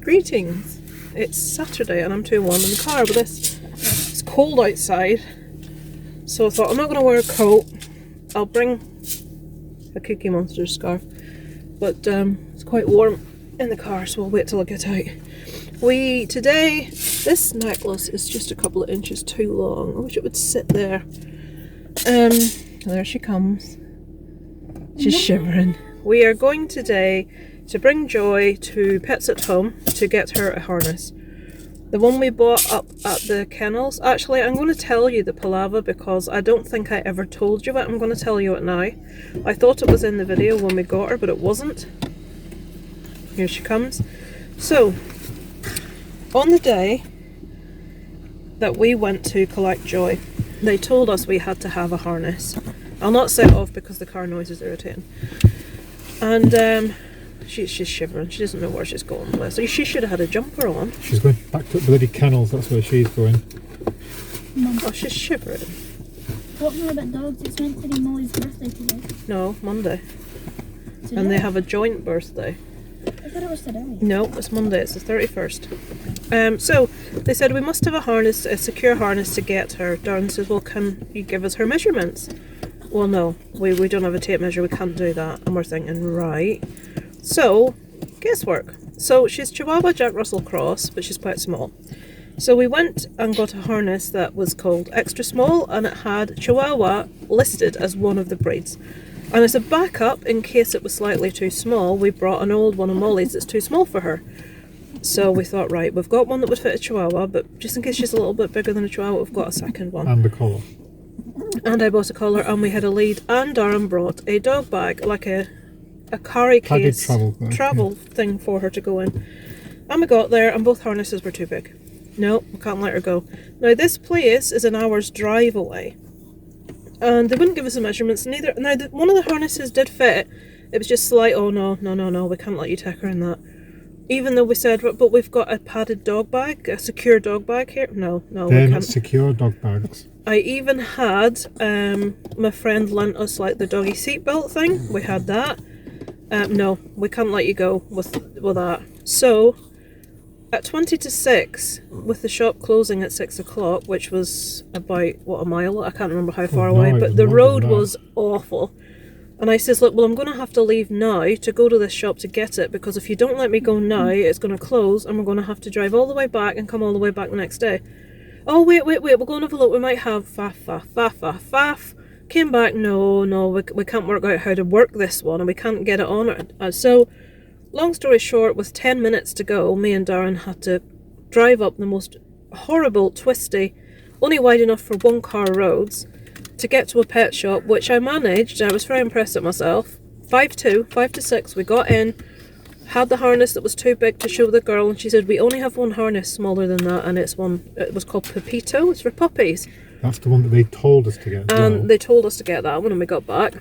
Greetings. It's Saturday and I'm too warm in the car with this. It's cold outside, so I thought I'm not going to wear a coat. I'll bring a Cookie Monster scarf, but it's quite warm in the car, so I'll wait till I get out. Today, this necklace is just a couple of inches too long. I wish it would sit there. There she comes. She's shivering. We are going today to bring Joy to Pets at Home to get her a harness. The one we bought up at the kennels. Actually, I'm going to tell you the palaver because I don't think I ever told you it. I'm going to tell you it now. I thought it was in the video when we got her, but it wasn't. Here she comes. So, on the day that we went to collect Joy, they told us we had to have a harness. I'll not set off because the car noise is irritating. And she's shivering. She doesn't know where she's going with. So she should have had a jumper on. She's going back to bloody kennels. That's where she's going. Mum. Oh, she's shivering. What more about dogs? It's meant to be Molly's birthday today. No, Monday. Today? And they have a joint birthday. I thought it was today. No, it's Monday. It's the 31st. So they said we must have a harness, a secure harness to get her. Darren says, well, can you give us her measurements? Well, no, we don't have a tape measure. We can't do that. And we're thinking, right. So, guesswork. So she's Chihuahua Jack Russell Cross, but she's quite small. So we went and got a harness that was called extra small, and it had Chihuahua listed as one of the breeds. And as a backup, in case it was slightly too small, we brought an old one of Molly's that's too small for her. So we thought, right, we've got one that would fit a Chihuahua, but just in case she's a little bit bigger than a Chihuahua, we've got a second one. And the collar. And I bought a collar, and we had a lead, and Darren brought a dog bag, like a carry case travel thing for her to go in. And we got there, and both harnesses were too big. No, we can't let her go. Now this place is an hour's drive away, and they wouldn't give us the measurements neither. Now one of the harnesses did fit. It was just like, oh no, we can't let you take her in that. Even though we said, but we've got a padded dog bag, a secure dog bag here. No, They're we can't. not secure dog bags. I even had my friend lent us like the doggy seatbelt thing. We had that. No, we can't let you go with that. So at 20 to 6, with the shop closing at 6 o'clock, which was about a mile. I can't remember how far away, but the road was awful. And I says, look, well, I'm going to have to leave now to go to this shop to get it, because if you don't let me go now, it's going to close, and we're going to have to drive all the way back and come all the way back the next day. Oh, wait, we're going to have a look. We might have faff. Came back, no, we can't work out how to work this one, and we can't get it on it. So, long story short, with 10 minutes to go, me and Darren had to drive up the most horrible, twisty, only wide enough for one car roads, to get to a pet shop, which I managed. I was very impressed at myself. 5 to 6, we got in, had the harness that was too big to show the girl, and she said, we only have one harness smaller than that, and it was called Pepito, it's for puppies. That's the one that they told us to get. And they told us to get that one when we got back.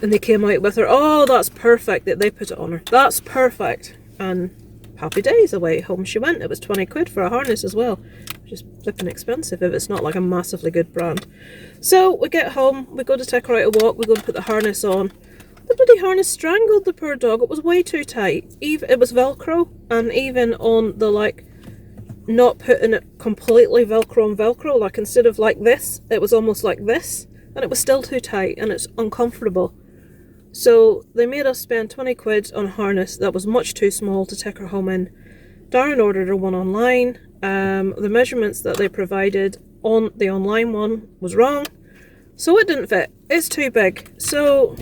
And they came out with her, oh, that's perfect, that they put it on her. That's perfect. And happy days, away home she went. It was 20 quid for a harness as well. Which is flipping expensive if it's not like a massively good brand. So we get home, we go to take her out a walk, we go to put the harness on. The bloody harness strangled the poor dog. It was way too tight. It was Velcro, and even on the not putting it completely Velcro on Velcro, like instead of like this, it was almost like this, and it was still too tight, and it's uncomfortable. So they made us spend 20 quid on a harness that was much too small to take her home in. Darren ordered her one online. The measurements that they provided on the online one was wrong, so it didn't fit. It's too big. So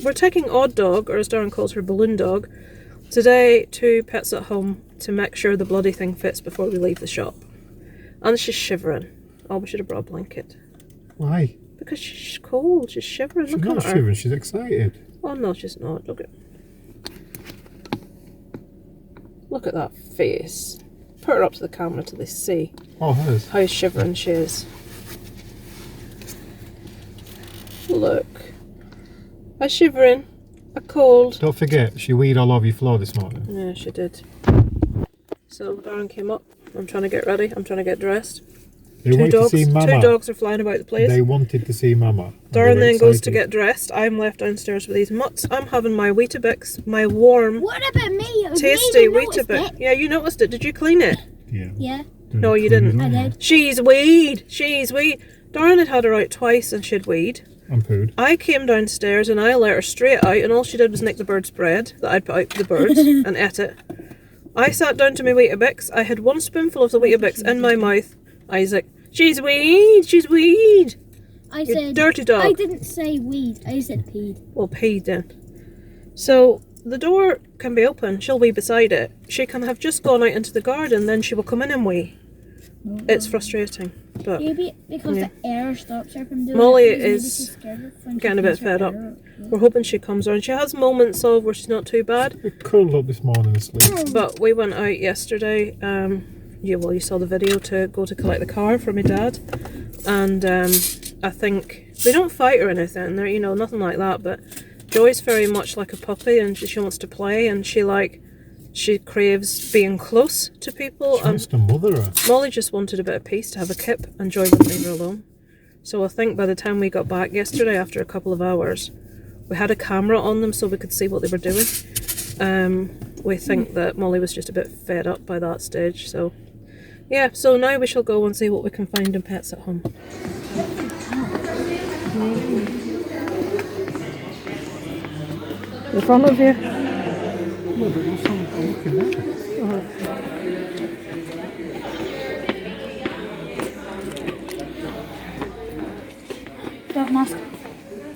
we're taking Odd Dog, or as Darren calls her, Balloon Dog, today to Pets at Home to make sure the bloody thing fits before we leave the shop. And she's shivering. Oh, we should have brought a blanket. Why? Because she's cold. She's shivering. She's Look not at her. shivering, she's excited. Oh no, she's not. Look at that face. Put her up to the camera till they see how shivering she is. Look. A shivering. A cold. Don't forget, she weed all over your floor this morning. Yeah, she did. So Darren came up. I'm trying to get ready. I'm trying to get dressed. They wanted to see Two Mama. dogs are flying about the place. They wanted to see Mama. Darren then goes to get dressed. I'm left downstairs with these mutts. I'm having my Weetabix, my warm, What about me? It was tasty me that noticed Weetabix. it. Yeah, you noticed it. Did you clean it? Yeah. Yeah, No, you didn't. I did. She's weed. She's weed. Darren had had her out twice and she'd weed. I'm pooed. I came downstairs and I let her straight out, and all she did was nick the bird's bread that I'd put out for the birds and ate it. I sat down to my Weetabix. I had one spoonful of the Weetabix in my mouth. Isaac, she's weed. She's weed. I You said dirty dog. I didn't say weed. I said peed. Well, peed then. So the door can be open. She'll wee beside it. She can have just gone out into the garden, then she will come in and wee. It's frustrating, but Maybe because Yeah. the air stops her from doing Molly it. Maybe is she's scared of when she getting a bit feels her fed up. air. we're hoping she comes around. She has moments of where she's not too bad, We curled up this morning asleep. but we went out yesterday. You saw the video, to go to collect the car for my dad, and I think they don't fight or anything. They're nothing like that. But Joy's very much like a puppy, and she wants to play, and she craves being close to people. She wants to mother her. Molly just wanted a bit of peace, to have a kip, and Joy wouldn't leave her alone. So I think by the time we got back yesterday, after a couple of hours, we had a camera on them so we could see what they were doing. We think that Molly was just a bit fed up by that stage. So yeah, so now we shall go and see what we can find in Pets at Home. In front of you. No, but there's something looking there. Dog mask.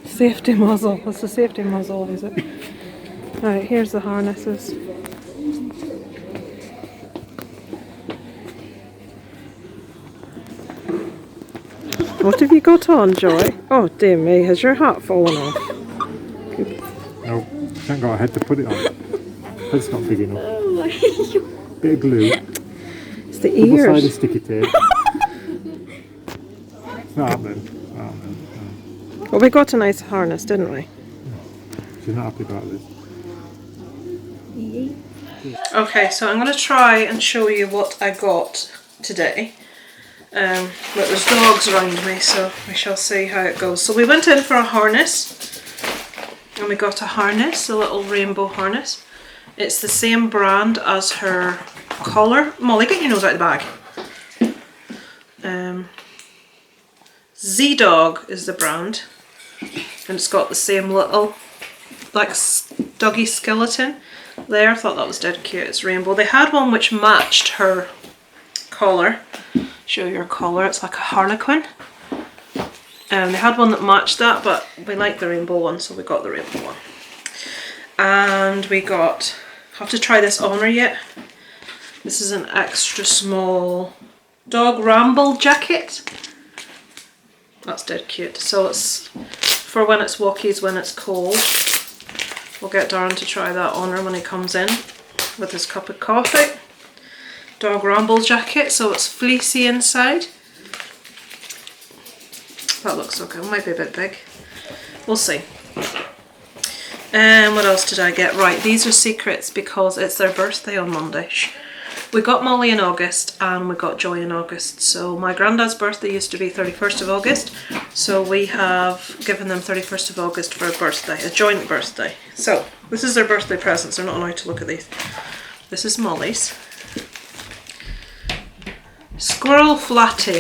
Safety muzzle. That's the safety muzzle, is it? Right, here's the harnesses. What have you got on, Joy? Oh dear me, has your hat fallen off? No, haven't got a head to put it on. Head's not big enough. Oh my Bit of glue. It's the Double sided ears. sticky tape. It's not happening. Not happening. No. Well, we got a nice harness, didn't we? She's not happy about this. Okay, so I'm going to try and show you what I got today. But there's dogs around me, so we shall see how it goes. So we went in for a harness, and we got a harness, a little rainbow harness. It's the same brand as her collar. Molly, get your nose out of the bag. Z-Dog is the brand, and it's got the same little, like, doggy skeleton there. I thought that was dead cute. It's rainbow. They had one which matched her collar. Show your collar. It's like a harlequin. They had one that matched that, but we liked the rainbow one, so we got the rainbow one. And we got, have to try this on her yet. This is an extra small dog ramble jacket. That's dead cute. So it's for when it's walkies, when it's cold. We'll get Darren to try that on her when he comes in with his cup of coffee. Dog ramble jacket, so it's fleecy inside. That looks okay. It might be a bit big. We'll see. And what else did I get? Right, these are secrets because it's their birthday on Monday. We got Molly in August and we got Joy in August. So my granddad's birthday used to be 31st of August. So we have given them 31st of August for a birthday, a joint birthday. So this is their birthday presents. They're not allowed to look at these. This is Molly's. Squirrel Flatty.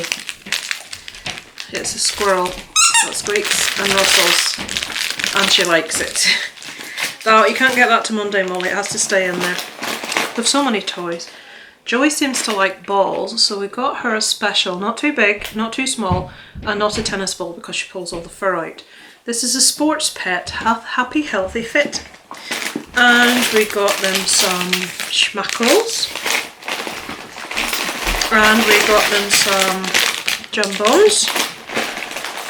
It's a squirrel that squeaks and rustles, and she likes it. Oh, you can't get that to Monday, Molly. It has to stay in there. There's so many toys. Joy seems to like balls, so we got her a special, not too big, not too small, and not a tennis ball because she pulls all the fur out. This is a sports pet, happy, healthy, fit. And we got them some schmackles. And we got them some jumbones.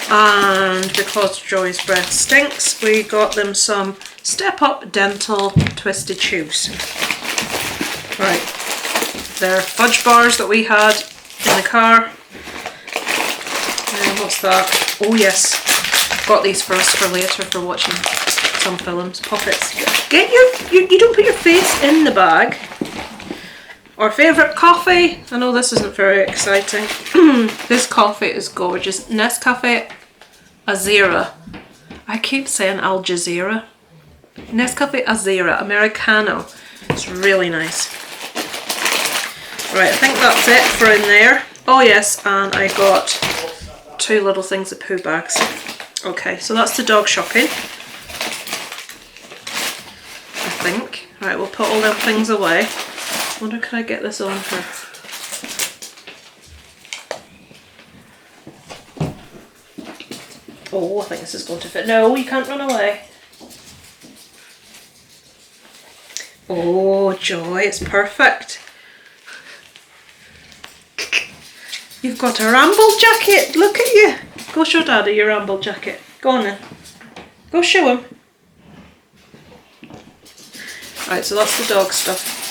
And because Joy's breath stinks, we got them some Step Up Dental Twisted Chews. Right, they're fudge bars that we had in the car. And what's that? Oh yes, got these for us for later for watching some films. Poppets. Get you don't put your face in the bag. Our favourite coffee. I know this isn't very exciting. This coffee is gorgeous. Nescafe Azera. I keep saying Al Jazeera. Nescafe Azera Americano. It's really nice. Right, I think that's it for in there. Oh yes, and I got 2 little things of poo bags. Okay, so that's the dog shopping. I think. Right, we'll put all them things away. Wonder can I get this on her? Oh, I think this is going to fit. No, you can't run away. Oh, Joy, it's perfect. You've got a ramble jacket. Look at you. Go show Daddy your ramble jacket. Go on then. Go show him. Right, so that's the dog stuff.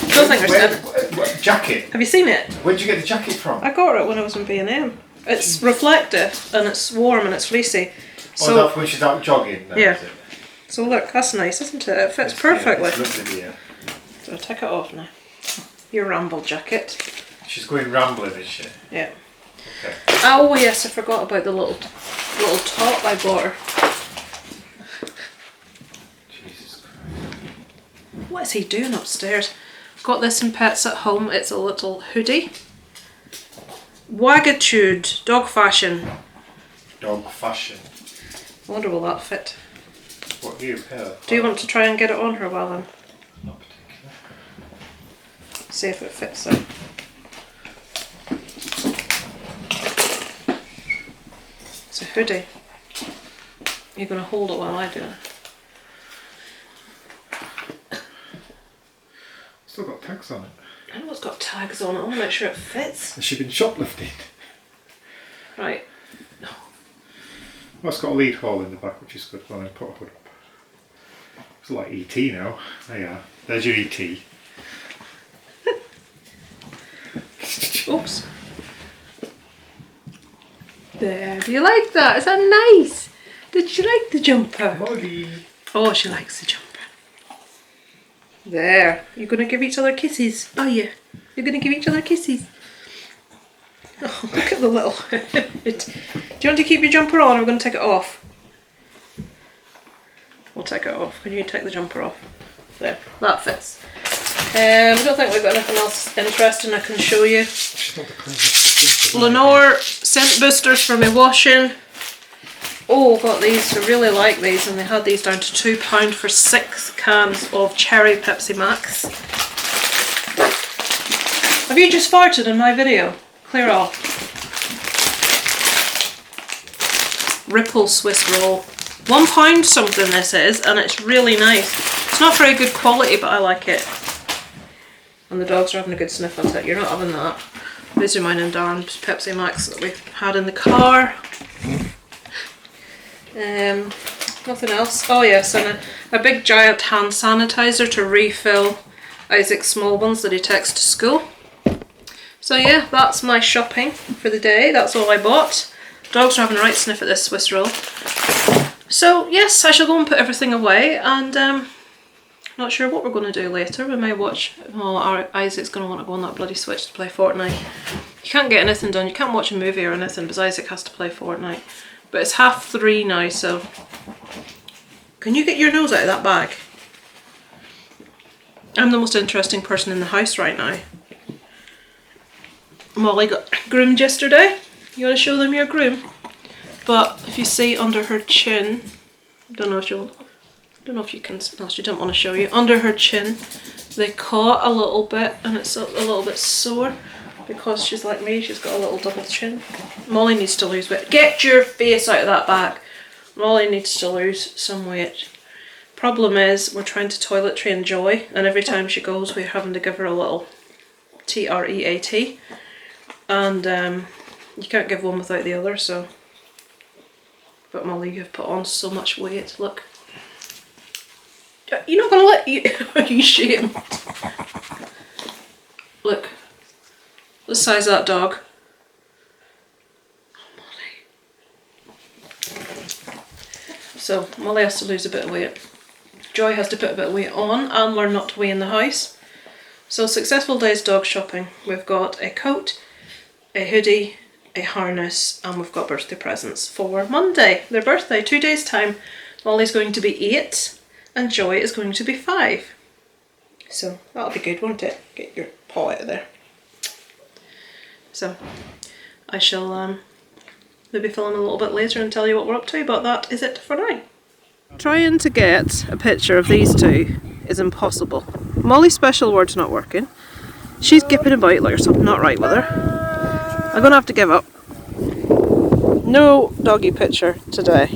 I don't think there's What jacket? Have you seen it? Where'd you get the jacket from? I got it when I was in B&M. It's reflective and it's warm and it's fleecy. So that's when she's out jogging then, yeah. is it? So look, that's nice, isn't it? It fits perfectly. Yeah, it's lovely, yeah. So I'll take it off now. Your ramble jacket. She's going rambling, is she? Yeah. Okay. Oh yes, I forgot about the little top I bought her. Jesus Christ. What is he doing upstairs? Got this in Pets at Home. It's a little hoodie. Wagitude, dog fashion. Dog fashion. I wonder will that fit. What you? Yeah. Do you want to try and get it on her while I'm... Not particularly. See if it fits her. It's a hoodie. You're going to hold it while I do it. Still got tags on it. I know it's got tags on it. I want to make sure it fits. Has she been shoplifted? Right. Well, it's got a lead hole in the back, which is good. Well, then put a hood up. It's like ET now. There you are. There's your ET. Oops. There. Do you like that? Is that nice? Did you like the jumper? Molly. Oh, she likes the jumper. There. You're going to give each other kisses, are you? You're going to give each other kisses. Oh, look at the little hood. Do you want to keep your jumper on or we're going to take it off? We'll take it off. Can you take the jumper off? There. That fits. I don't think we've got anything else interesting I can show you. Lenore scent boosters for my washing. Oh, got these. I really like these, and they had these down to £2 for 6 cans of cherry Pepsi Max. Have you just farted in my video? Clear off. Ripple Swiss roll. £1 something this is, and it's really nice. It's not very good quality, but I like it. And the dogs are having a good sniff at it. You're not having that. These are mine and Darren's Pepsi Max that we had in the car. Nothing else. Oh yes, and a big giant hand sanitizer to refill Isaac's small ones that he takes to school. So yeah, that's my shopping for the day. That's all I bought. Dogs are having a right sniff at this Swiss roll. So yes, I shall go and put everything away, and not sure what we're going to do later. We may watch, well, Isaac's going to want to go on that bloody Switch to play Fortnite. You can't get anything done, you can't watch a movie or anything because Isaac has to play Fortnite. But it's 3:30 now, so... Can you get your nose out of that bag? I'm the most interesting person in the house right now. Molly got groomed yesterday. You want to show them your groom? But if you see under her chin, don't know if you can, no, she didn't want to show you. Under her chin, they caught a little bit and it's a little bit sore because she's like me, she's got a little double chin. Molly needs to lose weight. Get your face out of that bag. Molly needs to lose some weight. Problem is, we're trying to toilet train Joy, and every time she goes, we're having to give her a little TREAT. And you can't give one without the other, so. But Molly, you've put on so much weight. Look. You're not gonna let you. Are you ashamed? Look. The size of that dog. Oh, Molly. So Molly has to lose a bit of weight. Joy has to put a bit of weight on and learn not to weigh in the house. So successful day's dog shopping. We've got a coat, a hoodie, a harness, and we've got birthday presents for Monday, their birthday, 2 days time. Molly's going to be 8 and Joy is going to be 5. So that'll be good, won't it? Get your paw out of there. So I shall maybe film a little bit later and tell you what we're up to, but that is it for now. Trying to get a picture of these two is impossible. Molly's special word's not working. She's gipping about like there's something not right with her. I'm gonna have to give up. No doggy picture today.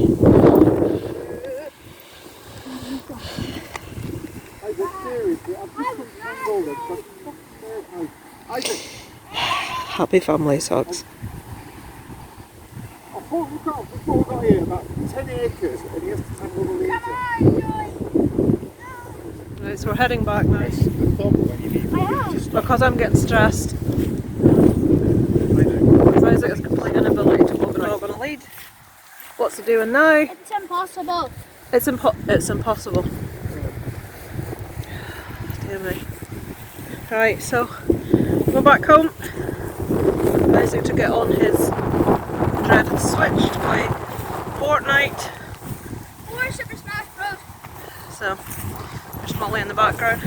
Happy families, hugs. Right, so we're heading back now. Because I'm getting stressed. Isaac has complete inability to walk a dog on a lead. What's he doing now? It's impossible. It's impossible. Dear me. Right, so we're back home. Isaac to get on his dreaded switch to play Fortnite. Or Super Smash Bros. So there's Molly in the background.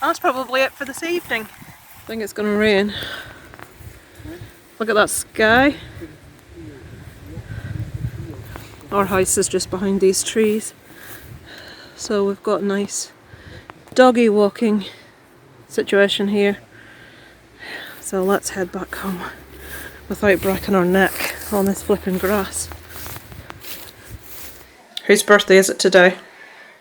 That's probably it for this evening. I think it's going to rain. Look at that sky. Our house is just behind these trees. So we've got a nice doggy walking situation here. So let's head back home without breaking our neck on this flipping grass. Whose birthday is it today?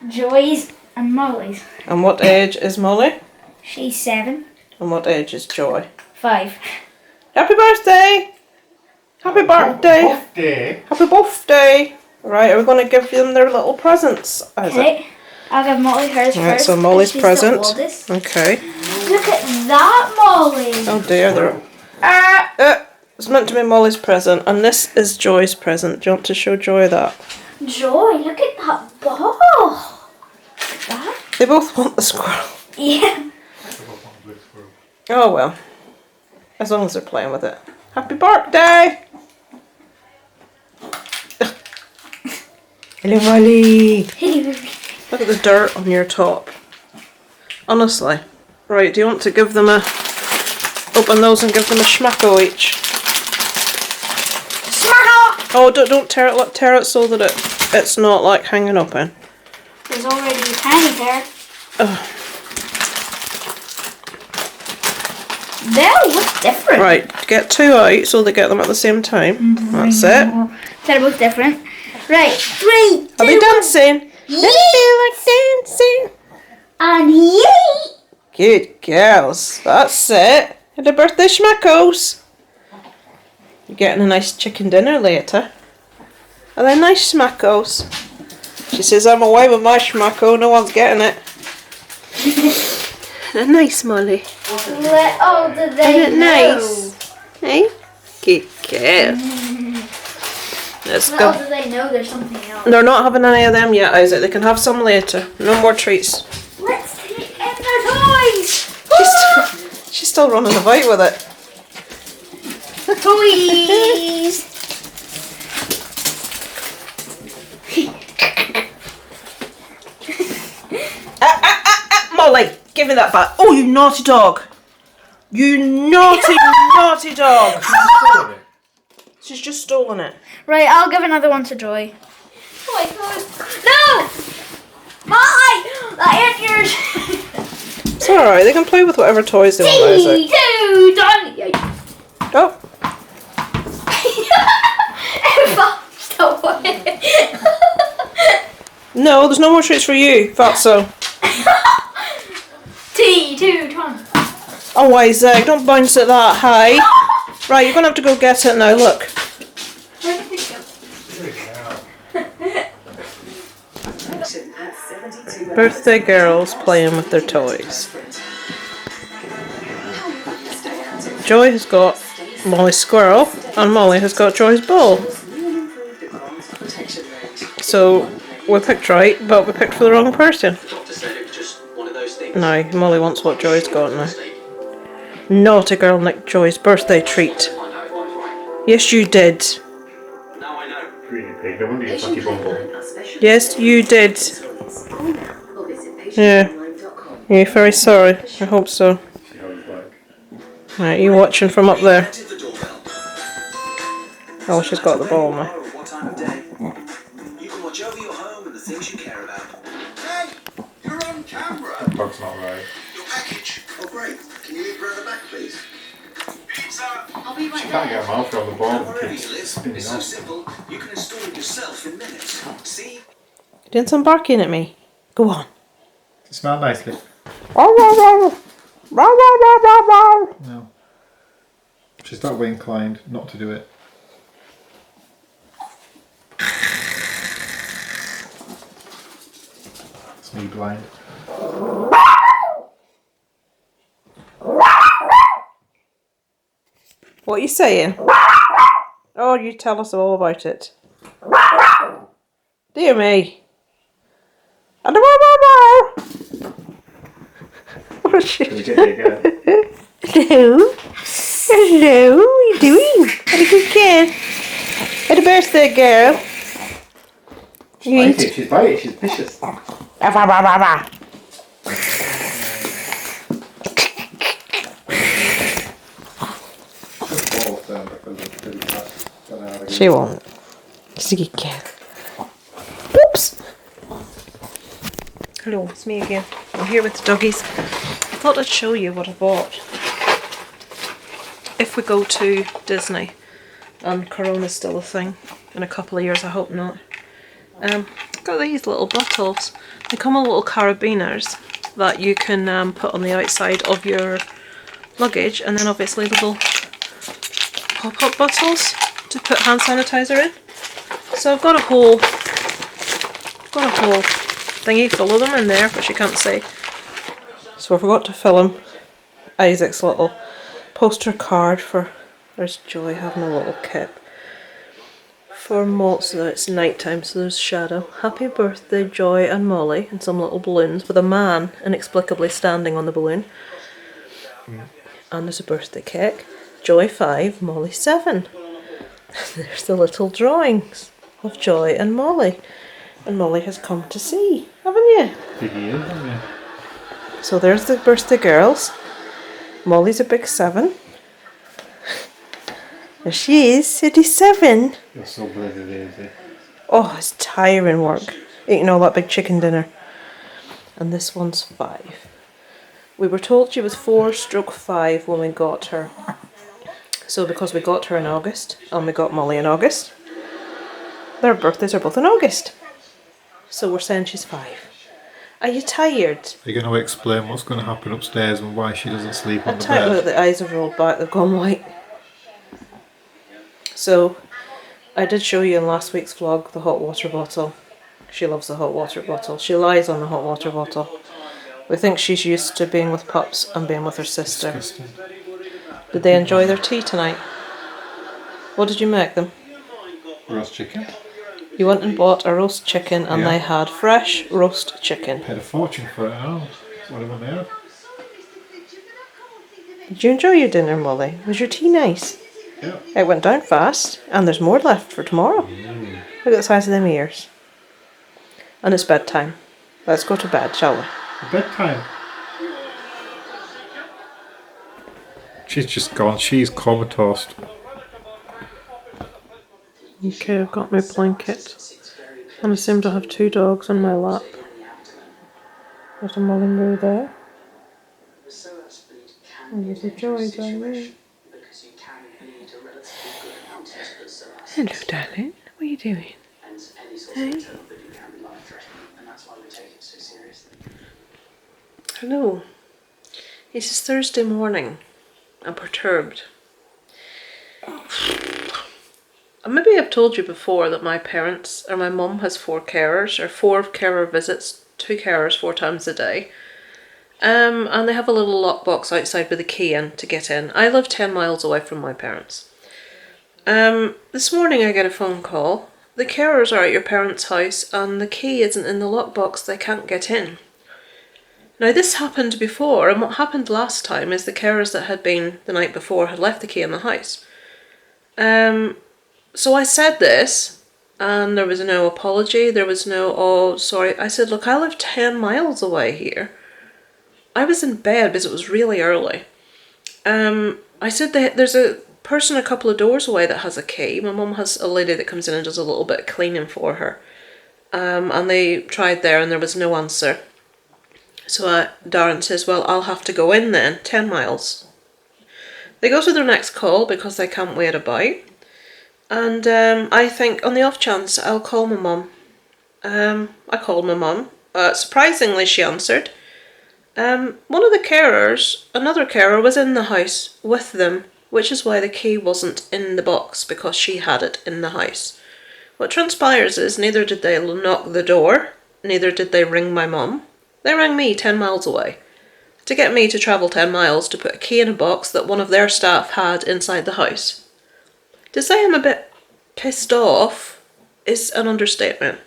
Joy's and Molly's. And what age is Molly? She's 7. And what age is Joy? 5. Happy birthday! Happy birthday! Happy birthday! Right, are we going to give them their little presents? Okay, I'll give Molly hers Right, first. so Molly's she's present. the oldest. Okay. Look at that, Molly! Oh dear, they're... it's meant to be Molly's present, and this is Joy's present. Do you want to show Joy that? Joy, look at that ball! That? They both want the squirrel. Yeah. Oh well. As long as they're playing with it. Happy birthday! Hello, Molly! Look at the dirt on your top. Honestly. Right, do you want to give them a... Open those and give them a schmacko each? Smacko! Oh, don't tear it, tear it so that it's not like hanging up in. There's already a tiny there. They'll look different. Right, get 2 out so they get them at the same time. That's it. They're both different. Right, 3, 2, Are they dancing? Yay! They like dancing. And yay! Good girls. That's it. Happy birthday, schmackos. You're getting a nice chicken dinner later. Are they nice schmackos? She says, I'm away with my schmacko, no one's getting it. They're nice, Molly. Oh, did they Isn't it nice? Hey? Good girl. Let's Little go. do they know there's something else. They're not having any of them yet, Isaac. They can have some later. No more treats. Let's take in their toys! She's still running about with it. Toys! Molly, give me that back. Oh, you naughty dog. You naughty, naughty dog. She's just stolen it. Right, I'll give another one to Joy. No! Molly! That ain't yours! It's alright, they can play with whatever toys they want, Isaac. 2, done! Oh. No, there's no more treats for you, Fatso. T2, done. Oh, Isaac, don't bounce it that high. Right, you're going to have to go get it now, look. Birthday girls playing with their toys. Joy has got Molly's squirrel and Molly has got Joy's ball. So we picked right, but we picked for the wrong person. No, Molly wants what Joy's got now. Naughty girl nicked Joy's birthday treat. Yes, you did. Really big. No wonder you're fucking bumble. Yes, you did. Yeah. You're very sorry. I hope so. See how he's like. Right, you watching from up there? Oh, she's got the ball now. What time of day? You can watch over your home and the things you care about. Hey, you're on camera. That bug's not right. Your package. Oh, great. Can you leave around the back, please? Pizza. I'll be right She can't there. get a mouth around the ball. Wherever It's you live, spinning it's so off. simple. You can install it yourself in minutes. See? Doing some barking at me. Go on. Does it smell nicely? No. She's that way inclined not to do it. It's me blind. What are you saying? Oh, you tell us all about it. Dear me. And what is she? Can you get it again? Hello. Hello. What are you doing? What a good kid. What a birthday girl. You eat. She's biting, she's vicious. She won't. She's a good cat. Oops. Hello, it's me again. I'm here with the doggies. I thought I'd show you what I bought. If we go to Disney, and Corona's still a thing in a couple of years, I hope not. Got these little bottles. They come with little carabiners that you can put on the outside of your luggage, and then obviously little pop-up bottles to put hand sanitizer in. So I've got a whole thingy full of them in there, which you can't see. So I forgot to film Isaac's little poster card for, there's Joy having a little kip. For Molly, so it's night time, so there's Shadow. Happy birthday, Joy and Molly, and some little balloons with a man inexplicably standing on the balloon. And there's a birthday cake. Joy 5, Molly 7. There's the little drawings of Joy and Molly. And Molly has come to see, haven't you? Yeah. So there's the birthday girls. Molly's a big 7. There she is, 87. You're so bloody lazy. Oh, it's tiring work. Eating all that big chicken dinner. And this one's 5. We were told she was 4/5 when we got her. So because we got her in August, and we got Molly in August, their birthdays are both in August. So we're saying she's 5. Are you tired? Are you going to explain what's going to happen upstairs and why she doesn't sleep on the Tired. Look, bed? the eyes have rolled back, they've gone white. So, I did show you in last week's vlog the hot water bottle. She loves the hot water bottle. She lies on the hot water bottle. We think she's used to being with pups and being with her sister. Disgusting. Did they enjoy their tea tonight? What did you make them? Roast chicken. You went and bought a roast chicken and Yeah. they had fresh roast chicken. Paid a fortune for it now. Whatever they had. Did you enjoy your dinner, Molly? Was your tea nice? Yeah. It went down fast and there's more left for tomorrow. Look at the size of them ears. And it's bedtime. Let's go to bed, shall we? Bedtime. She's just gone. She's comatose. Okay, I've got my blanket. And I seem to have 2 dogs on my lap. There's a Mullingar there. And there's a Joy down there. Hello, darling. What are you doing? Hey. Hello. It's Thursday morning. I'm perturbed. And maybe I've told you before that my parents, or my mum has 4 carers, or 4 carer visits, 2 carers 4 times a day. And they have a little lockbox outside with a key in to get in. I live 10 miles away from my parents. This morning I get a phone call. The carers are at your parents' house and the key isn't in the lockbox, they can't get in. Now this happened before, and what happened last time is the carers that had been the night before had left the key in the house. So I said this, and there was no apology, there was no, oh, sorry. I said, look, I live 10 miles away here. I was in bed because it was really early. I said that there's a person a couple of doors away that has a key. My mum has a lady that comes in and does a little bit of cleaning for her. And they tried there and there was no answer. So Darren says, well, I'll have to go in then, 10 miles. They go to their next call because they can't wait about. And I think, on the off chance, I'll call my mum. I called my mum. Surprisingly, she answered. One of the carers, another carer, was in the house with them, which is why the key wasn't in the box, because she had it in the house. What transpires is neither did they knock the door, neither did they ring my mum. They rang me 10 miles away to get me to travel 10 miles to put a key in a box that one of their staff had inside the house. To say I'm a bit pissed off is an understatement.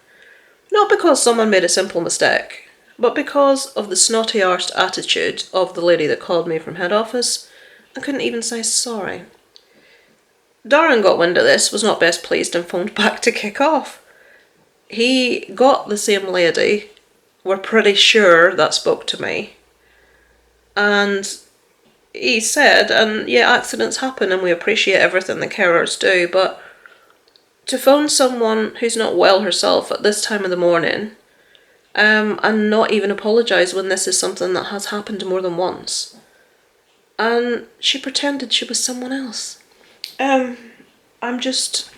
Not because someone made a simple mistake, but because of the snotty-arsed attitude of the lady that called me from head office and couldn't even say sorry. Darren got wind of this, was not best pleased, and phoned back to kick off. He got the same lady, we're pretty sure, that spoke to me. And he said, and yeah, accidents happen and we appreciate everything the carers do, but to phone someone who's not well herself at this time of the morning, and not even apologise when this is something that has happened more than once. And she pretended she was someone else. I'm just...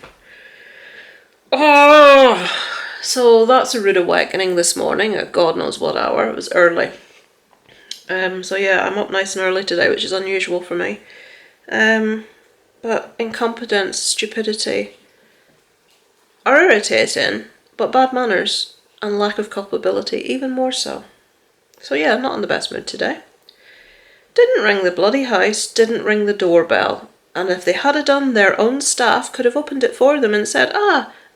Oh! So that's a rude awakening this morning at God knows what hour. It was early. So yeah, I'm up nice and early today, which is unusual for me. But incompetence, stupidity are irritating, but bad manners and lack of culpability even more so. So yeah, not in the best mood today. Didn't ring the bloody house, didn't ring the doorbell. And if they had done, their own staff could have opened it for them and said,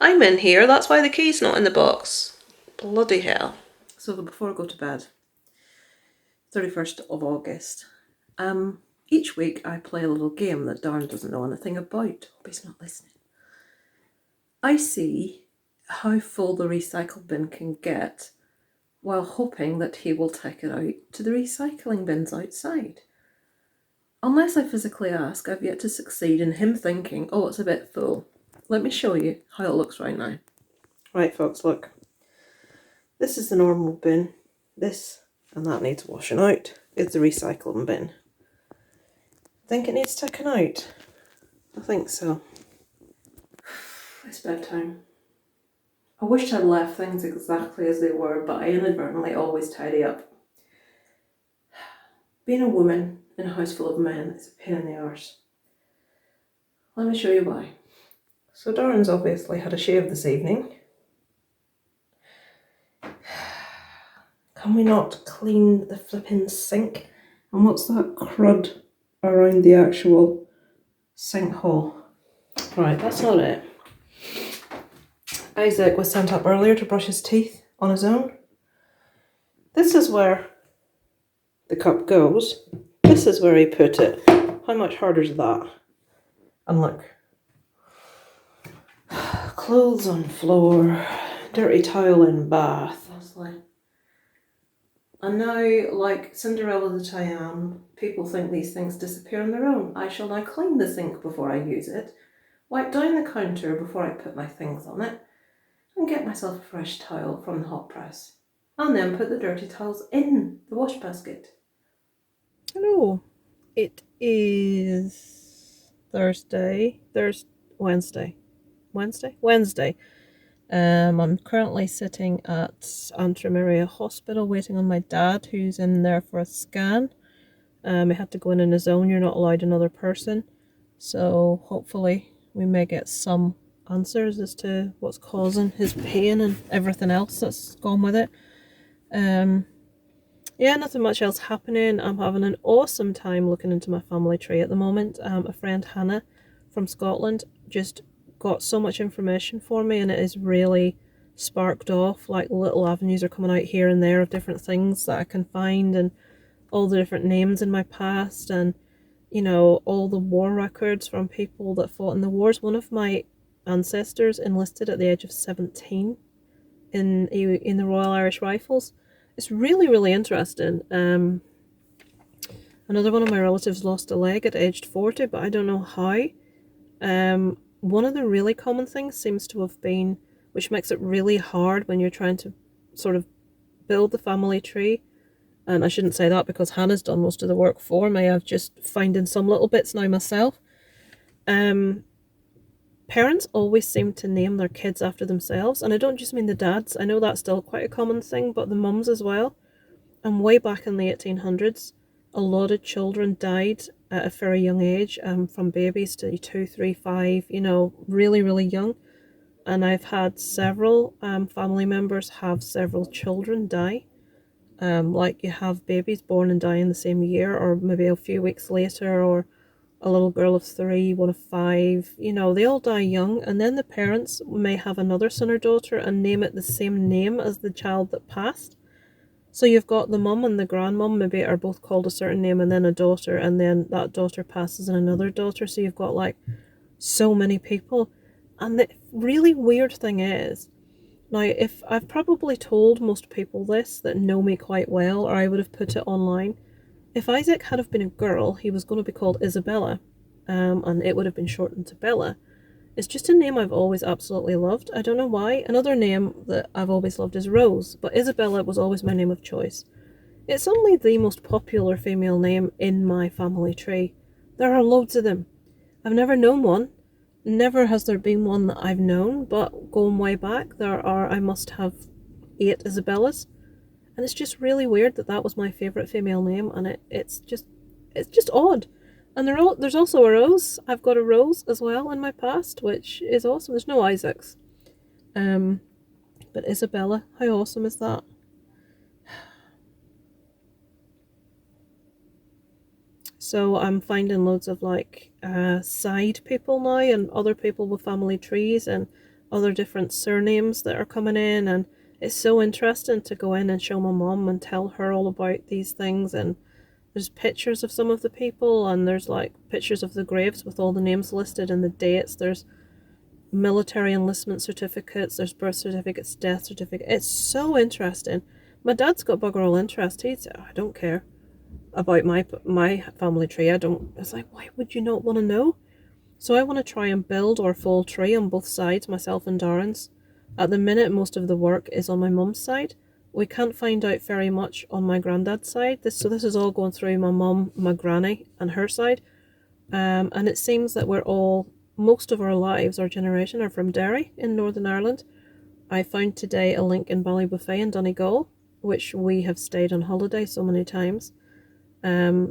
I'm in here, that's why the key's not in the box. Bloody hell. So before I go to bed, 31st of August, each week I play a little game that Darren doesn't know anything about. Hope he's not listening. I see how full the recycle bin can get while hoping that he will take it out to the recycling bins outside. Unless I physically ask, I've yet to succeed in him thinking, oh, it's a bit full. Let me show you how it looks right now. Right, folks, look. This is the normal bin. This and that needs washing out. It's the recycling bin. Think it needs taken out? I think so. It's bedtime. I wish I'd left things exactly as they were, but I inadvertently always tidy up. Being a woman in a house full of men is a pain in the arse. Let me show you why. So Darren's obviously had a shave this evening. Can we not clean the flipping sink? And what's that crud around the actual sink hole? Right, that's not it. Isaac was sent up earlier to brush his teeth on his own. This is where the cup goes. This is where he put it. How much harder is that? And look. Clothes on floor, dirty towel in bath. And now, like Cinderella that I am, people think these things disappear on their own. I shall now clean the sink before I use it, wipe down the counter before I put my things on it, and get myself a fresh towel from the hot press. And then put the dirty towels in the wash basket. Hello. It is Wednesday. I'm currently sitting at Antrim Area Hospital waiting on my dad, who's in there for a scan. He had to go in his own. You're not allowed another person. So hopefully we may get some answers as to what's causing his pain and everything else that's gone with it. Yeah, nothing much else happening. I'm having an awesome time looking into my family tree at the moment. A friend, Hannah, from Scotland, just got so much information for me, and it is really sparked off, like little avenues are coming out here and there of different things that I can find, and all the different names in my past, and you know, all the war records from people that fought in the wars. One of my ancestors enlisted at the age of 17 in the Royal Irish Rifles. It's really, really interesting. Another one of my relatives lost a leg at aged 40, but I don't know how. One of the really common things seems to have been, which makes it really hard when you're trying to sort of build the family tree. And I shouldn't say that because Hannah's done most of the work for me. I've just finding some little bits now myself. Parents always seem to name their kids after themselves. And I don't just mean the dads. I know that's still quite a common thing, but the mums as well. And way back in the 1800s, a lot of children died at a very young age, from babies to 2, 3, 5, you know, really, really young. And I've had several family members have several children die. Like you have babies born and die in the same year, or maybe a few weeks later, or a little girl of 3, one of 5, you know, they all die young, and then the parents may have another son or daughter and name it the same name as the child that passed. So you've got the mum and the grandmum maybe are both called a certain name, and then a daughter, and then that daughter passes and another daughter, so you've got like so many people. And the really weird thing is, now, if I've probably told most people this that know me quite well, or I would have put it online, if Isaac had have been a girl, he was going to be called Isabella, and it would have been shortened to Bella. It's just a name I've always absolutely loved. I don't know why. Another name that I've always loved is Rose, but Isabella was always my name of choice. It's only the most popular female name in my family tree. There are loads of them. I've never known one. Never has there been one that I've known, but going way back, I must have 8 Isabellas. And it's just really weird that that was my favourite female name, and it's just odd. And there's also a Rose. I've got a Rose as well in my past, which is awesome. There's no Isaacs. But Isabella, how awesome is that? So I'm finding loads of like side people now, and other people with family trees, and other different surnames that are coming in, and it's so interesting to go in and show my mum and tell her all about these things. And there's pictures of some of the people, and there's like pictures of the graves with all the names listed and the dates. There's military enlistment certificates, there's birth certificates, death certificates. It's so interesting. My dad's got bugger all interest. I don't care about my family tree. It's like, why would you not want to know? So I want to try and build our full tree on both sides, myself and Darren's. At the minute, most of the work is on my mum's side. We can't find out very much on my granddad's side. So this is all going through my mum, my granny, and her side. And it seems that most of our lives, our generation, are from Derry in Northern Ireland. I found today a link in Ballybuffet in Donegal, which we have stayed on holiday so many times.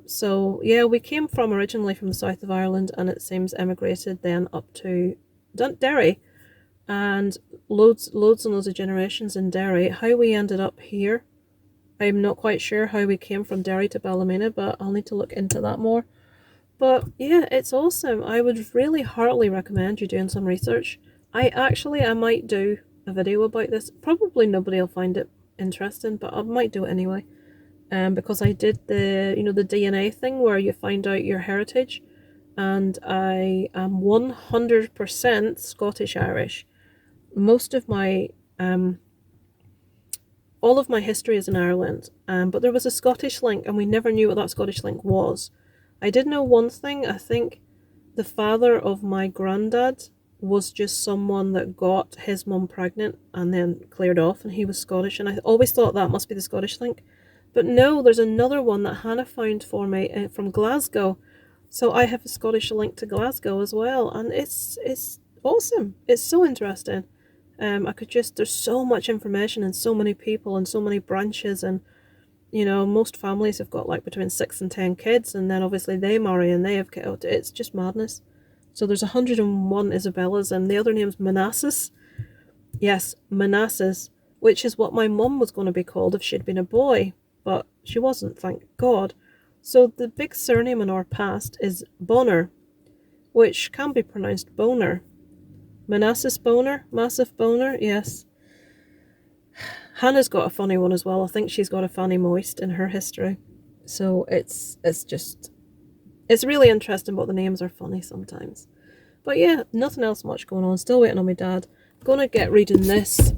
So yeah, we came originally from the south of Ireland, and it seems emigrated then up to Derry. And loads and loads of generations in Derry. How we ended up here, I'm not quite sure how we came from Derry to Ballymena, but I'll need to look into that more. But yeah, it's awesome. I would really heartily recommend you doing some research. I might do a video about this. Probably nobody will find it interesting, but I might do it anyway. Because I did the DNA thing where you find out your heritage, and I am 100% Scottish Irish. Most of my all of my history is in Ireland, but there was a Scottish link, and we never knew what that Scottish link was. I did know one thing. I think the father of my granddad was just someone that got his mum pregnant and then cleared off, and he was Scottish, and I always thought that must be the Scottish link. But no, there's another one that Hannah found for me from Glasgow. So I have a Scottish link to Glasgow as well, and it's awesome. It's so interesting. There's so much information and so many people and so many branches, and most families have got like between 6 and 10 kids, and then obviously they marry and they have kids. It's just madness. So there's 101 Isabellas, and the other name's Manassas. Yes, Manassas, which is what my mum was going to be called if she'd been a boy, but she wasn't, thank God. So the big surname in our past is Bonner, which can be pronounced Boner. Manassas Boner, Massive Boner, yes. Hannah's got a funny one as well. I think she's got a Fanny Moist in her history. So it's really interesting, but the names are funny sometimes. But yeah, nothing else much going on. Still waiting on my dad. Going to get reading this.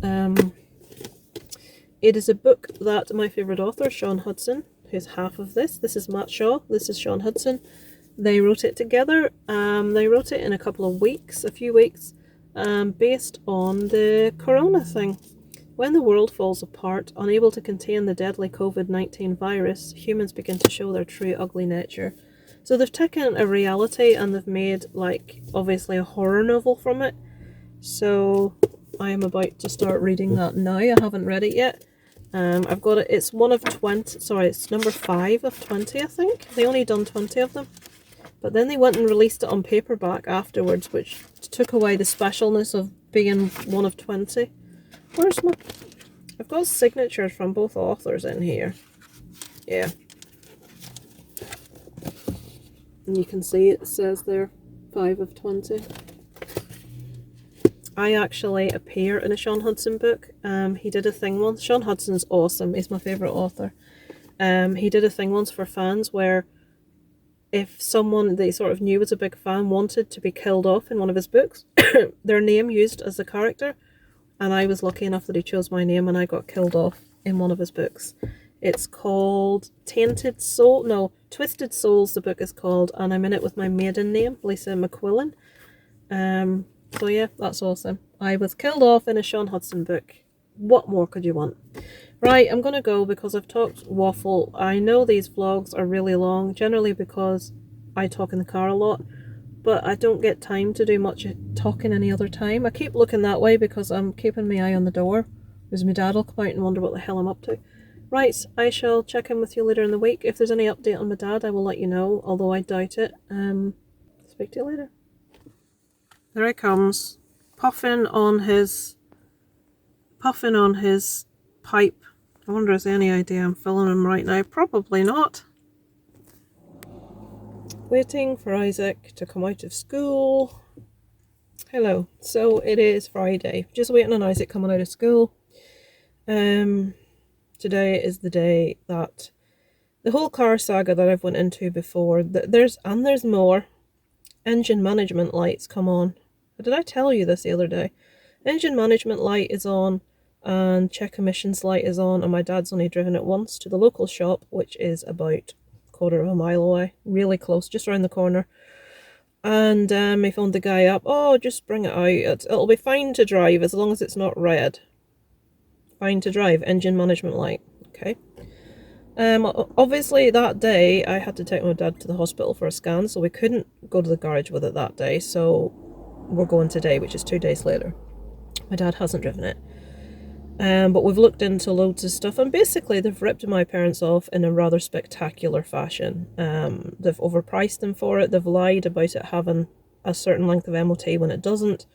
It is a book that my favourite author, Sean Hudson, who's half of this. This is Matt Shaw. This is Sean Hudson. They wrote it together. They wrote it in a few weeks, based on the corona thing. When the world falls apart, unable to contain the deadly COVID-19 virus, humans begin to show their true ugly nature. So they've taken a reality and they've made, like, obviously a horror novel from it. So I am about to start reading that now. I haven't read it yet. I've got it. It's one of 20. Sorry, it's number 5 of 20, I think. They only done 20 of them. But then they went and released it on paperback afterwards, which took away the specialness of being one of 20. Where's my... I've got signatures from both authors in here. Yeah. And you can see it says there 5 of 20. I actually appear in a Sean Hudson book. He did a thing once. Sean Hudson's awesome. He's my favourite author. He did a thing once for fans where if someone they sort of knew was a big fan wanted to be killed off in one of his books, their name used as the character. And I was lucky enough that he chose my name and I got killed off in one of his books. It's called Twisted Souls, the book is called, and I'm in it with my maiden name, Lisa McQuillan. So yeah, that's awesome. I was killed off in a Sean Hudson book. What more could you want? Right, I'm going to go because I've talked waffle. I know these vlogs are really long, generally because I talk in the car a lot, but I don't get time to do much talking any other time. I keep looking that way because I'm keeping my eye on the door, because my dad will come out and wonder what the hell I'm up to. Right, I shall check in with you later in the week. If there's any update on my dad, I will let you know, although I doubt it. Speak to you later. There he comes, puffing on his pipe. I wonder if there's any idea I'm filming him right now. Probably not. Waiting for Isaac to come out of school. Hello. So it is Friday. Just waiting on Isaac coming out of school. Today is the day that the whole car saga that I've went into before, there's more. Engine management lights come on. Did I tell you this the other day? Engine management light is on and check emissions light is on, and my dad's only driven it once to the local shop, which is about a quarter of a mile away, really close, just around the corner. And he phoned the guy up. Oh, just bring it out. It'll be fine to drive as long as it's not red. Fine to drive, engine management light. Okay. Obviously that day I had to take my dad to the hospital for a scan, so we couldn't go to the garage with it that day, so we're going today, which is 2 days later. My dad hasn't driven it. But we've looked into loads of stuff, and basically they've ripped my parents off in a rather spectacular fashion. They've overpriced them for it. They've lied about it having a certain length of MOT when it doesn't.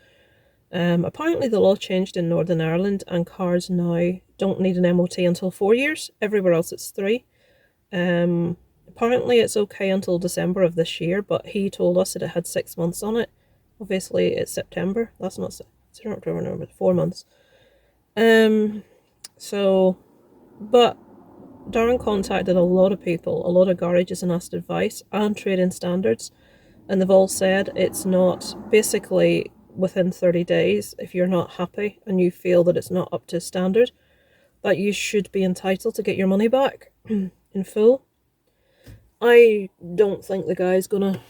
Apparently the law changed in Northern Ireland, and cars now don't need an MOT until 4 years. Everywhere else it's 3. Apparently it's okay until December of this year, but he told us that it had 6 months on it. Obviously it's September. That's not October, November, 4 months. But Darren contacted a lot of people, a lot of garages, and asked advice and trade-in standards, and they've all said it's not, basically within 30 days, if you're not happy and you feel that it's not up to standard, that you should be entitled to get your money back in full. I don't think the guy's gonna...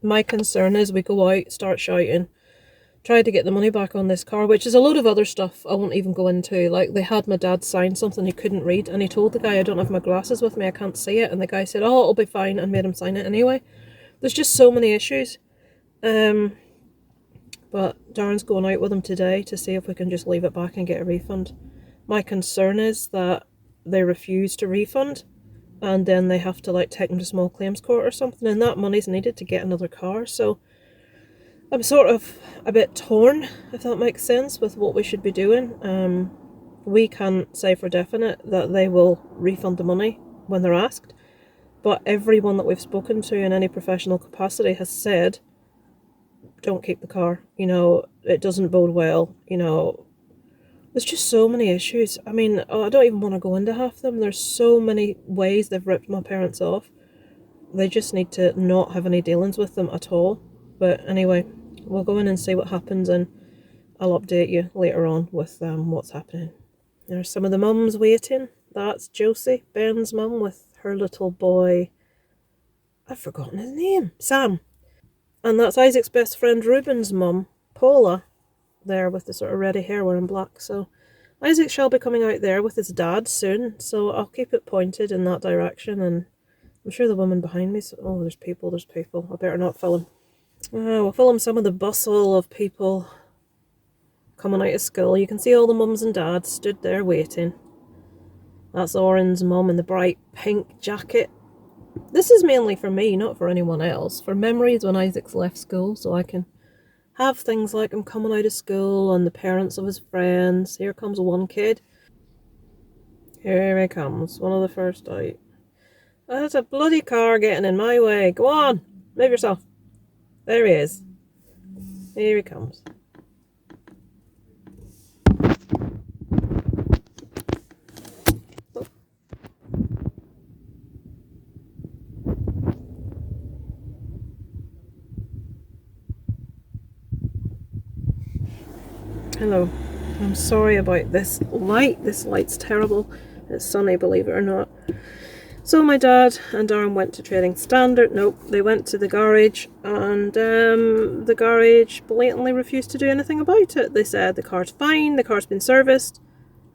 My concern is we go out, start shouting, try to get the money back on this car, which is a load of other stuff I won't even go into. Like, they had my dad sign something he couldn't read, and he told the guy, I don't have my glasses with me, I can't see it, and the guy said, oh, it'll be fine, and made him sign it anyway. There's just so many issues. But Darren's going out with him today to see if we can just leave it back and get a refund. My concern is that they refuse to refund, and then they have to, like, take him to small claims court or something, and that money's needed to get another car. So I'm sort of a bit torn, if that makes sense, with what we should be doing. We can't say for definite that they will refund the money when they're asked, but everyone that we've spoken to in any professional capacity has said, don't keep the car, you know, it doesn't bode well, you know, There's just so many issues. I mean, I don't even want to go into half of them. There's so many ways they've ripped my parents off. They just need to not have any dealings with them at all. But anyway, we'll go in and see what happens, and I'll update you later on with what's happening. There's some of the mums waiting. That's Josie, Ben's mum, with her little boy. I've forgotten his name. Sam. And that's Isaac's best friend Ruben's mum, Paula, there with the sort of reddy hair wearing black. So Isaac shall be coming out there with his dad soon. So I'll keep it pointed in that direction, and I'm sure the woman behind me... Oh, there's people. I better not film. We'll film some of the bustle of people coming out of school. You can see all the mums and dads stood there waiting. That's Oren's mum in the bright pink jacket. This is mainly for me, not for anyone else. For memories when Isaac's left school, so I can have things like him coming out of school and the parents of his friends. Here comes one kid. Here he comes, one of the first out. There's a bloody car getting in my way. Go on, move yourself. There he is. Here he comes. Hello. I'm sorry about this light. This light's terrible. It's sunny, believe it or not. So my dad and Darren went to Trading Standard. Nope, they went to the garage, and the garage blatantly refused to do anything about it. They said the car's fine, the car's been serviced,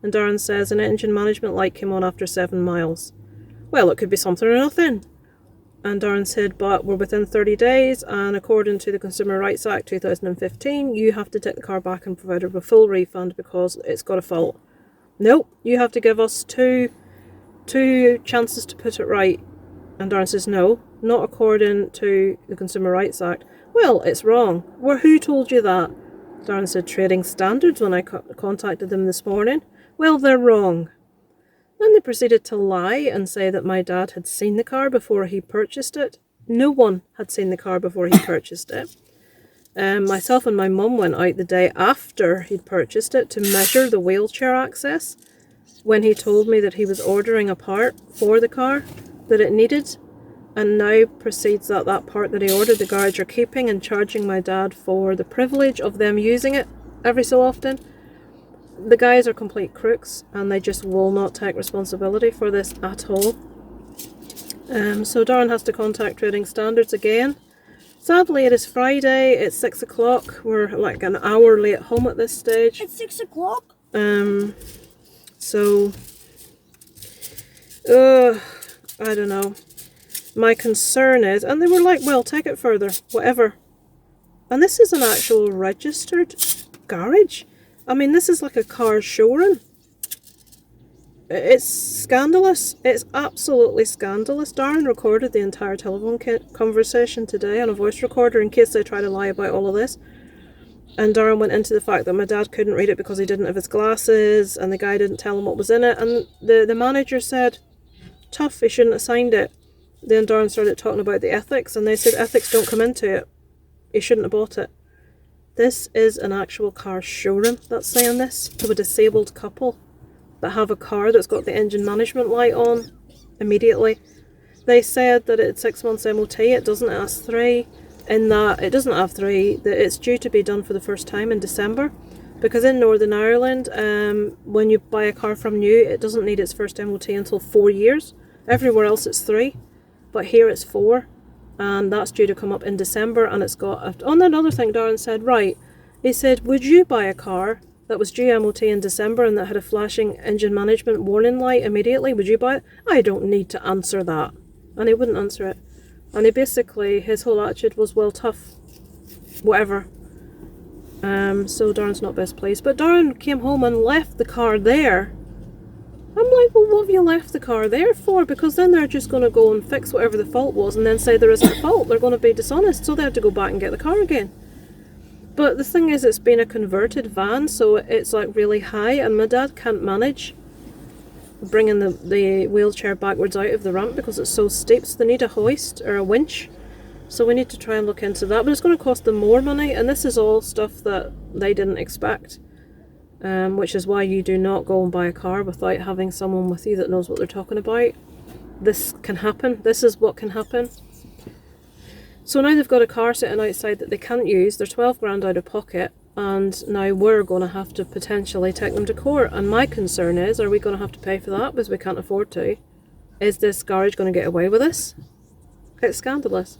and Darren says an engine management light came on after 7 miles. Well, it could be something or nothing. And Darren said, but we're within 30 days, and according to the Consumer Rights Act 2015, you have to take the car back and provide a full refund because it's got a fault. Nope, you have to give us two chances to put it right. And Darren says, no, not according to the Consumer Rights Act. Well, it's wrong. Well, who told you that? Darren said Trading Standards when I contacted them this morning. Well, they're wrong. Then they proceeded to lie and say that my dad had seen the car before he purchased it. No one had seen the car before he purchased it. Myself and my mum went out the day after he'd purchased it to measure the wheelchair access when he told me that he was ordering a part for the car that it needed, and now proceeds that that part that he ordered the garage are keeping and charging my dad for the privilege of them using it every so often. The guys are complete crooks, and they just will not take responsibility for this at all. So Darren has to contact Trading Standards again. Sadly, it is Friday, it's 6 o'clock. We're like an hour late home at this stage. It's 6 o'clock. So, I don't know. My concern is, and they were like, well, take it further, whatever. And this is an actual registered garage. I mean, this is like a car showroom. It's scandalous. It's absolutely scandalous. Darren recorded the entire telephone conversation today on a voice recorder in case they try to lie about all of this. And Darren went into the fact that my dad couldn't read it because he didn't have his glasses, and the guy didn't tell him what was in it. And the manager said, tough, he shouldn't have signed it. Then Darren started talking about the ethics, and they said ethics don't come into it. He shouldn't have bought it. This is an actual car showroom that's saying this to a disabled couple that have a car that's got the engine management light on immediately. They said that it's 6 months MOT, it doesn't ask 3. In that it doesn't have 3, that it's due to be done for the first time in December. Because in Northern Ireland, when you buy a car from new, it doesn't need its first MOT until 4 years. Everywhere else it's 3, but here it's 4. And that's due to come up in December, and it's got... On another thing, Darren said, right, he said, would you buy a car that was due MOT in December and that had a flashing engine management warning light immediately? Would you buy it? I don't need to answer that. And he wouldn't answer it. And he basically, his whole attitude was, well, tough, whatever. So Darren's not best pleased. But Darren came home and left the car there. I'm like, well, what have you left the car there for? Because then they're just going to go and fix whatever the fault was and then say there isn't a fault. They're going to be dishonest, so they have to go back and get the car again. But the thing is, it's been a converted van, so it's like really high, and my dad can't manage bringing the wheelchair backwards out of the ramp because it's so steep, so they need a hoist or a winch. So we need to try and look into that, but it's going to cost them more money, and this is all stuff that they didn't expect. which is why you do not go and buy a car without having someone with you that knows what they're talking about. This can happen. This is what can happen. So now they've got a car sitting outside that they can't use. They're 12 grand out of pocket, and now we're going to have to potentially take them to court. And my concern is, are we going to have to pay for that because we can't afford to? Is this garage going to get away with this? It's scandalous.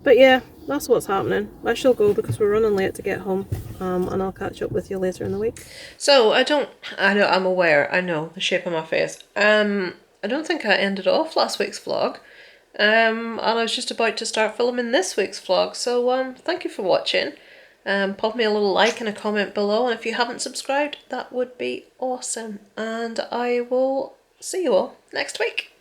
But yeah, that's what's happening. I shall go because we're running late to get home, and I'll catch up with you later in the week. So I know, I'm aware, I know the shape of my face. I don't think I ended off last week's vlog. And I was just about to start filming this week's vlog. So thank you for watching. Pop me a little like and a comment below, and if you haven't subscribed, that would be awesome. And I will see you all next week.